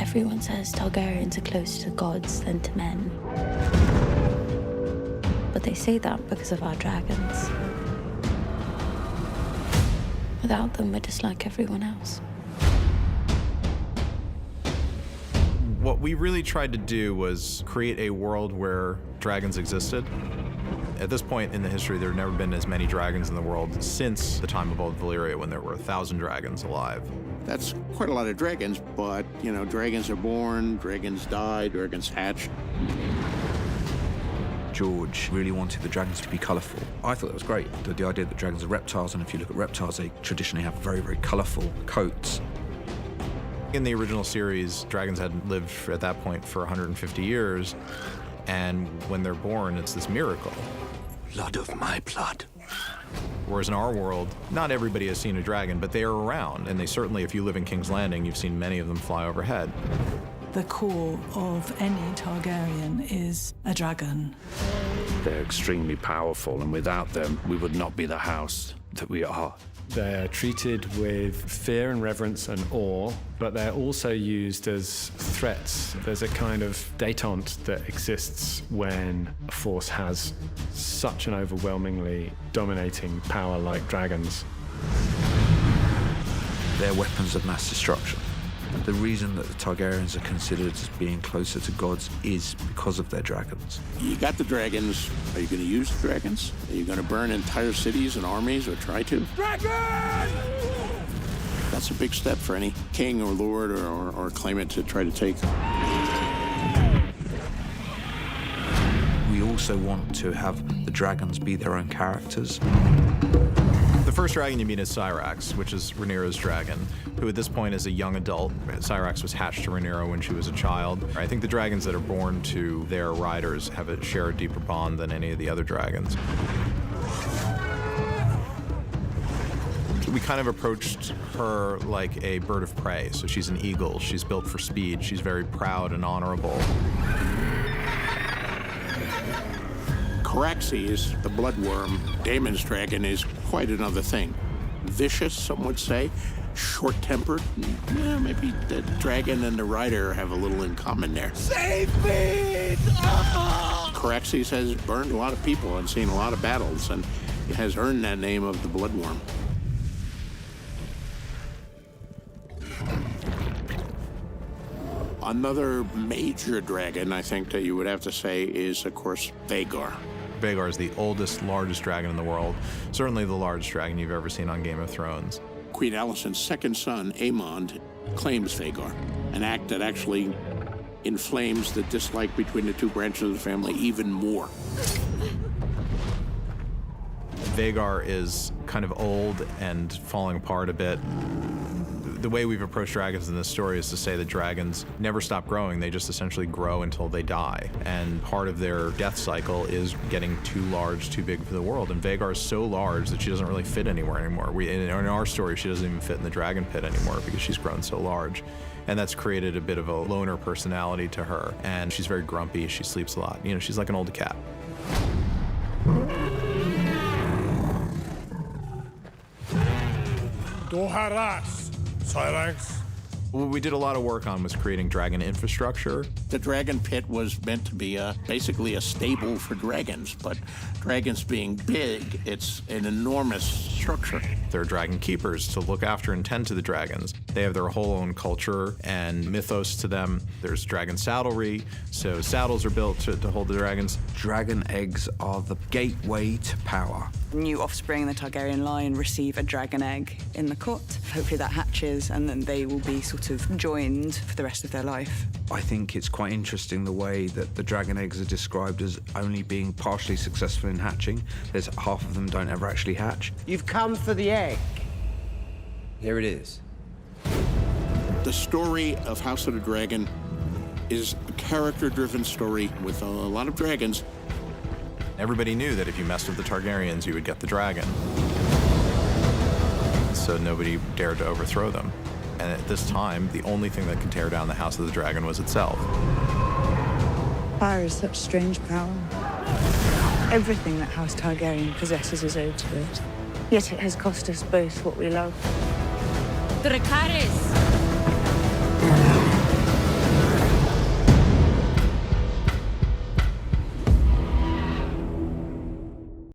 Everyone says Targaryens are closer to gods than to men. But they say that because of our dragons. Without them, we're just like everyone else. What we really tried to do was create a world where dragons existed. At this point in the history, there have never been as many dragons in the world since the time of Old Valyria, when there were 1,000 dragons alive. That's quite a lot of dragons, but, you know, dragons are born, dragons die, dragons hatch. George really wanted the dragons to be colourful. I thought that was great, the idea that dragons are reptiles, and if you look at reptiles, they traditionally have very, very colourful coats. In the original series, dragons had lived at that point for 150 years, and when they're born, it's this miracle. Blood of my blood. Whereas in our world, not everybody has seen a dragon, but they are around, and they certainly, if you live in King's Landing, you've seen many of them fly overhead. The core of any Targaryen is a dragon. They're extremely powerful, and without them, we would not be the house that we are. They're treated with fear and reverence and awe, but they're also used as threats. There's a kind of détente that exists when a force has such an overwhelmingly dominating power like dragons. They're weapons of mass destruction. And the reason that the Targaryens are considered as being closer to gods is because of their dragons. You got the dragons. Are you going to use the dragons? Are you going to burn entire cities and armies, or try to? Dragon! That's a big step for any king or lord or claimant to try to take. We also want to have the dragons be their own characters. The first dragon you meet is Syrax, which is Rhaenyra's dragon, who at this point is a young adult. Syrax was hatched to Rhaenyra when she was a child. I think the dragons that are born to their riders share a deeper bond than any of the other dragons. We kind of approached her like a bird of prey. So she's an eagle, she's built for speed, she's very proud and honorable. Caraxes, the bloodworm, Daemon's dragon, is quite another thing. Vicious, some would say. Short-tempered. Yeah, maybe the dragon and the rider have a little in common there. Save me! Caraxes has burned a lot of people and seen a lot of battles, and has earned that name of the bloodworm. Another major dragon, I think, that you would have to say is, of course, Vhagar. Vhagar is the oldest, largest dragon in the world, certainly the largest dragon you've ever seen on Game of Thrones. Queen Alicent's second son, Aemond, claims Vhagar, an act that actually inflames the dislike between the two branches of the family even more. Vhagar is kind of old and falling apart a bit. The way we've approached dragons in this story is to say that dragons never stop growing. They just essentially grow until they die. And part of their death cycle is getting too large, too big for the world. And Vhagar is so large that she doesn't really fit anywhere anymore. In our story, she doesn't even fit in the dragon pit anymore because she's grown so large. And that's created a bit of a loner personality to her. And she's very grumpy, she sleeps a lot. You know, she's like an old cat. Doharas, Syrax. What we did a lot of work on was creating dragon infrastructure. The dragon pit was meant to be basically a stable for dragons, but dragons being big, it's an enormous structure. There are dragon keepers to look after and tend to the dragons. They have their whole own culture and mythos to them. There's dragon saddlery, so saddles are built to hold the dragons. Dragon eggs are the gateway to power. New offspring in the Targaryen line receive a dragon egg in the court. Hopefully that hatches, and then they will be sort of joined for the rest of their life. I think it's quite interesting the way that the dragon eggs are described as only being partially successful in hatching. There's half of them don't ever actually hatch. You've come for the egg. Here it is. The story of House of the Dragon is a character-driven story with a lot of dragons. Everybody knew that if you messed with the Targaryens, you would get the dragon. So nobody dared to overthrow them. And at this time, the only thing that could tear down the House of the Dragon was itself. Fire is such strange power. Everything that House Targaryen possesses is owed to it. Yet it has cost us both what we love. Dracarys!